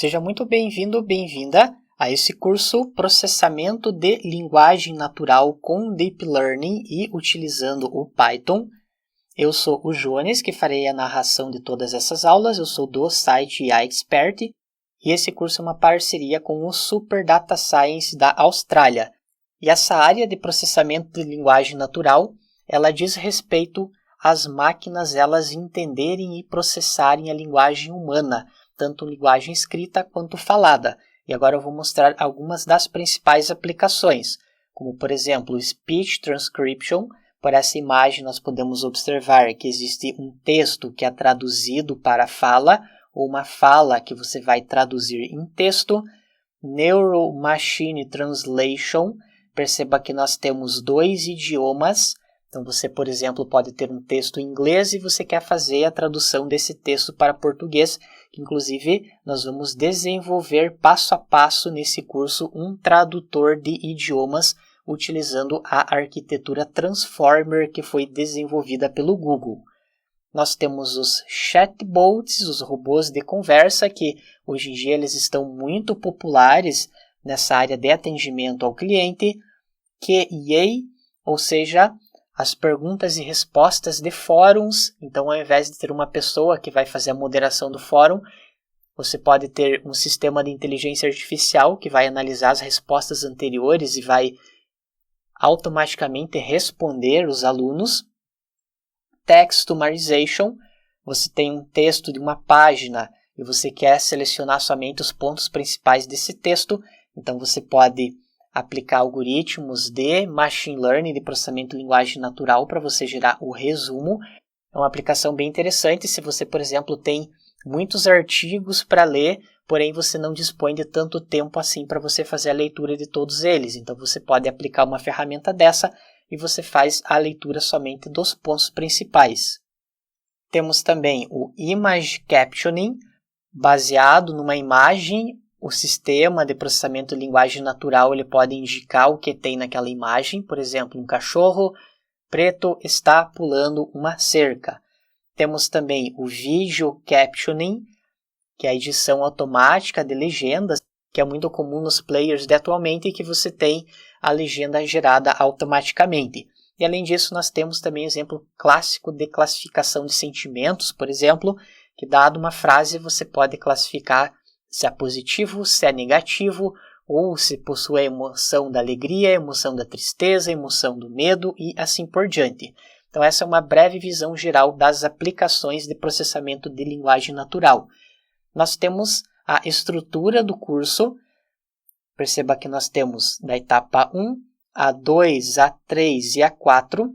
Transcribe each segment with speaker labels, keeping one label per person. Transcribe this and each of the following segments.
Speaker 1: Seja muito bem-vindo ou bem-vinda a esse curso Processamento de Linguagem Natural com Deep Learning e utilizando o Python. Eu sou o Jones, que farei a narração de todas essas aulas. Eu sou do site IA Expert e esse curso é uma parceria com o Super Data Science da Austrália. E essa área de processamento de linguagem natural, ela diz respeito às máquinas elas entenderem e processarem a linguagem humana, tanto linguagem escrita quanto falada. E agora eu vou mostrar algumas das principais aplicações, como por exemplo o Speech Transcription. Por essa imagem nós podemos observar que existe um texto que é traduzido para fala, ou uma fala que você vai traduzir em texto. Neural Machine Translation. Perceba que nós temos dois idiomas. Então você, por exemplo, pode ter um texto em inglês e você quer fazer a tradução desse texto para português, que inclusive nós vamos desenvolver passo a passo nesse curso um tradutor de idiomas utilizando a arquitetura Transformer que foi desenvolvida pelo Google. Nós temos os chatbots, os robôs de conversa, que hoje em dia eles estão muito populares nessa área de atendimento ao cliente, QA, ou seja, as perguntas e respostas de fóruns. Então, ao invés de ter uma pessoa que vai fazer a moderação do fórum, você pode ter um sistema de inteligência artificial que vai analisar as respostas anteriores e vai automaticamente responder os alunos. Texturization, você tem um texto de uma página e você quer selecionar somente os pontos principais desse texto, então você pode aplicar algoritmos de machine learning, de processamento de linguagem natural para você gerar o resumo. É uma aplicação bem interessante se você, por exemplo, tem muitos artigos para ler, porém você não dispõe de tanto tempo assim para você fazer a leitura de todos eles. Então você pode aplicar uma ferramenta dessa e você faz a leitura somente dos pontos principais. Temos também o Image Captioning, baseado numa imagem. O sistema de processamento de linguagem natural ele pode indicar o que tem naquela imagem. Por exemplo, um cachorro preto está pulando uma cerca. Temos também o Video Captioning, que é a edição automática de legendas, que é muito comum nos players de atualmente, que você tem a legenda gerada automaticamente. E além disso, nós temos também exemplo clássico de classificação de sentimentos, por exemplo, que dado uma frase você pode classificar se é positivo, se é negativo, ou se possui a emoção da alegria, a emoção da tristeza, a emoção do medo e assim por diante. Então essa é uma breve visão geral das aplicações de processamento de linguagem natural. Nós temos a estrutura do curso. Perceba que nós temos da etapa 1, a 2, a 3 e a 4.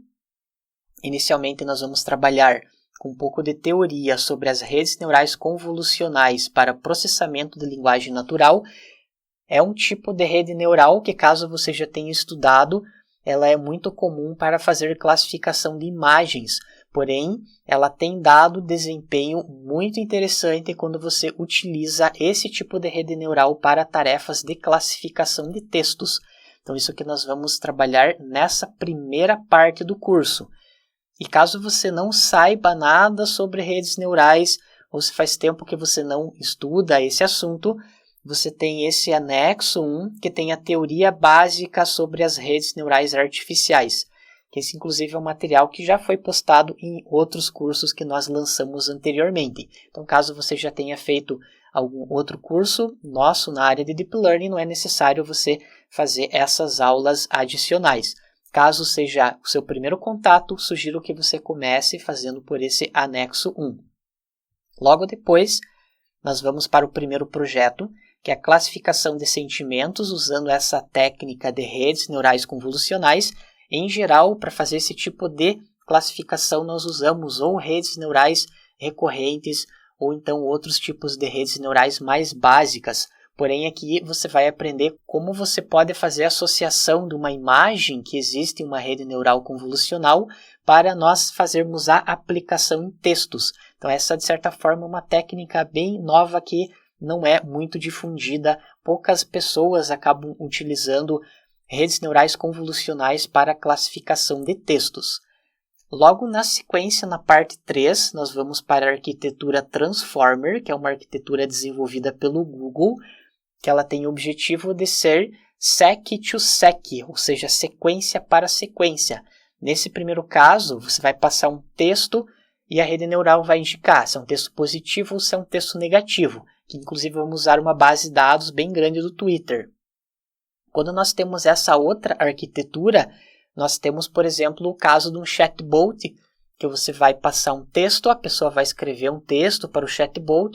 Speaker 1: Inicialmente nós vamos trabalhar com um pouco de teoria sobre as redes neurais convolucionais para processamento de linguagem natural. É um tipo de rede neural que, caso você já tenha estudado, ela é muito comum para fazer classificação de imagens, porém, ela tem dado desempenho muito interessante quando você utiliza esse tipo de rede neural para tarefas de classificação de textos. Então, isso que nós vamos trabalhar nessa primeira parte do curso. E caso você não saiba nada sobre redes neurais, ou se faz tempo que você não estuda esse assunto, você tem esse anexo 1, que tem a teoria básica sobre as redes neurais artificiais. Que esse, inclusive, é um material que já foi postado em outros cursos que nós lançamos anteriormente. Então, caso você já tenha feito algum outro curso nosso na área de Deep Learning, não é necessário você fazer essas aulas adicionais. Caso seja o seu primeiro contato, sugiro que você comece fazendo por esse anexo 1. Logo depois, nós vamos para o primeiro projeto, que é a classificação de sentimentos usando essa técnica de redes neurais convolucionais. Em geral, para fazer esse tipo de classificação, nós usamos ou redes neurais recorrentes ou então outros tipos de redes neurais mais básicas. Porém, aqui você vai aprender como você pode fazer a associação de uma imagem que existe em uma rede neural convolucional para nós fazermos a aplicação em textos. Então, essa, de certa forma, é uma técnica bem nova que não é muito difundida. Poucas pessoas acabam utilizando redes neurais convolucionais para classificação de textos. Logo na sequência, na parte 3, nós vamos para a arquitetura Transformer, que é uma arquitetura desenvolvida pelo Google, que ela tem o objetivo de ser seq to seq, ou seja, sequência para sequência. Nesse primeiro caso, você vai passar um texto e a rede neural vai indicar se é um texto positivo ou se é um texto negativo, que inclusive vamos usar uma base de dados bem grande do Twitter. Quando nós temos essa outra arquitetura, nós temos, por exemplo, o caso de um chatbot, que você vai passar um texto, a pessoa vai escrever um texto para o chatbot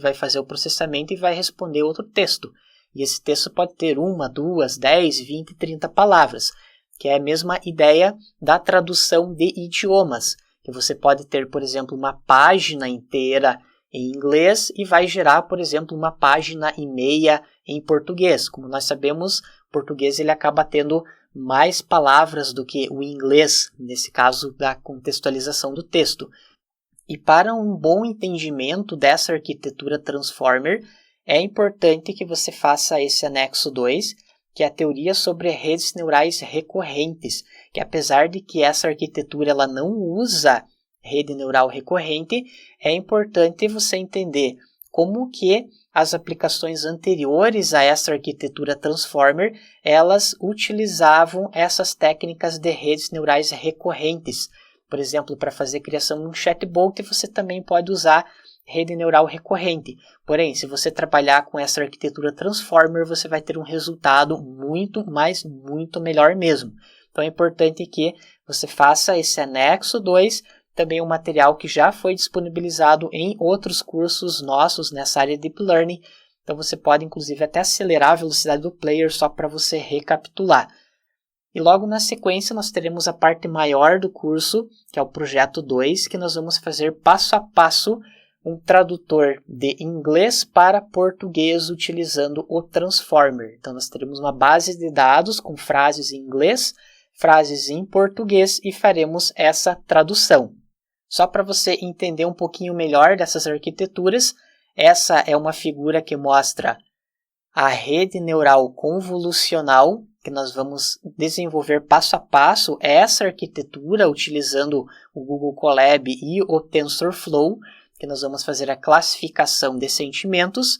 Speaker 1: vai fazer o processamento e vai responder outro texto. E esse texto pode ter 1, 2, 10, 20, 30 palavras, que é a mesma ideia da tradução de idiomas, que você pode ter, por exemplo, uma página inteira em inglês e vai gerar, por exemplo, uma página e meia em português. Como nós sabemos, o português ele acaba tendo mais palavras do que o inglês, nesse caso da contextualização do texto. E para um bom entendimento dessa arquitetura Transformer, é importante que você faça esse anexo 2, que é a teoria sobre redes neurais recorrentes, que apesar de que essa arquitetura ela não usa rede neural recorrente, é importante você entender como que as aplicações anteriores a essa arquitetura Transformer, elas utilizavam essas técnicas de redes neurais recorrentes. Por exemplo, para fazer criação de um chatbot, você também pode usar rede neural recorrente. Porém, se você trabalhar com essa arquitetura Transformer, você vai ter um resultado muito melhor mesmo. Então é importante que você faça esse anexo 2, também um material que já foi disponibilizado em outros cursos nossos nessa área de Deep Learning. Então você pode inclusive até acelerar a velocidade do player só para você recapitular. E logo na sequência nós teremos a parte maior do curso, que é o projeto 2, que nós vamos fazer passo a passo um tradutor de inglês para português utilizando o Transformer. Então nós teremos uma base de dados com frases em inglês, frases em português e faremos essa tradução. Só para você entender um pouquinho melhor dessas arquiteturas, essa é uma figura que mostra a rede neural convolucional, que nós vamos desenvolver passo a passo essa arquitetura utilizando o Google Colab e o TensorFlow, que nós vamos fazer a classificação de sentimentos.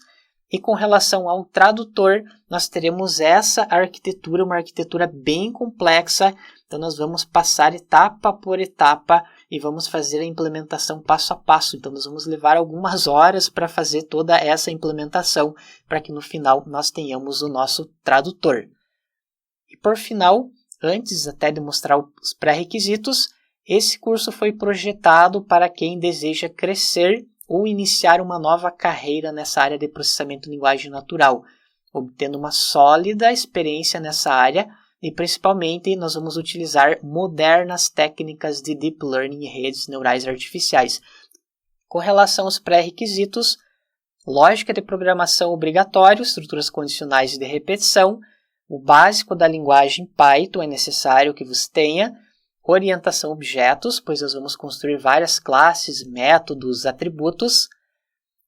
Speaker 1: E com relação ao tradutor, nós teremos essa arquitetura, uma arquitetura bem complexa. Então nós vamos passar etapa por etapa e vamos fazer a implementação passo a passo. Então nós vamos levar algumas horas para fazer toda essa implementação, para que no final nós tenhamos o nosso tradutor. E por final, antes até de mostrar os pré-requisitos, esse curso foi projetado para quem deseja crescer ou iniciar uma nova carreira nessa área de processamento de linguagem natural, obtendo uma sólida experiência nessa área e principalmente nós vamos utilizar modernas técnicas de Deep Learning e redes neurais artificiais. Com relação aos pré-requisitos, lógica de programação obrigatório, estruturas condicionais de repetição, o básico da linguagem Python é necessário que você tenha, orientação a objetos, pois nós vamos construir várias classes, métodos, atributos,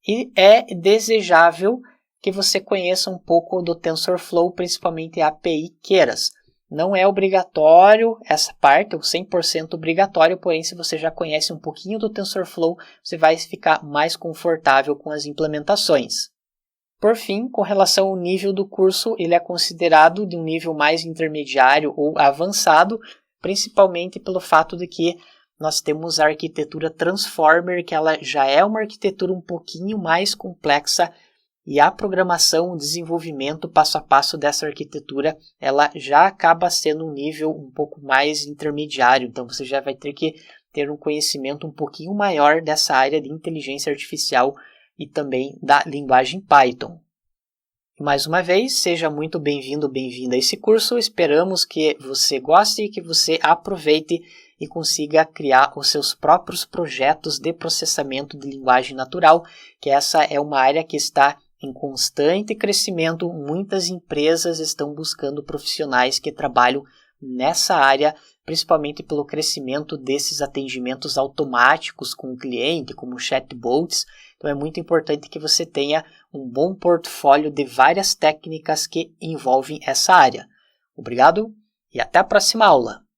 Speaker 1: e é desejável que você conheça um pouco do TensorFlow, principalmente a API Keras. Não é obrigatório essa parte, ou 100% obrigatório, porém se você já conhece um pouquinho do TensorFlow, você vai ficar mais confortável com as implementações. Por fim, com relação ao nível do curso, ele é considerado de um nível mais intermediário ou avançado, principalmente pelo fato de que nós temos a arquitetura Transformer, que ela já é uma arquitetura um pouquinho mais complexa, e a programação, o desenvolvimento passo a passo dessa arquitetura, ela já acaba sendo um nível um pouco mais intermediário, então você já vai ter que ter um conhecimento um pouquinho maior dessa área de inteligência artificial e também da linguagem Python. Mais uma vez, seja muito bem-vindo, bem-vinda a esse curso. Esperamos que você goste e que você aproveite e consiga criar os seus próprios projetos de processamento de linguagem natural, que essa é uma área que está em constante crescimento. Muitas empresas estão buscando profissionais que trabalham nessa área, principalmente pelo crescimento desses atendimentos automáticos com o cliente, como chatbots. Então é muito importante que você tenha um bom portfólio de várias técnicas que envolvem essa área. Obrigado e até a próxima aula!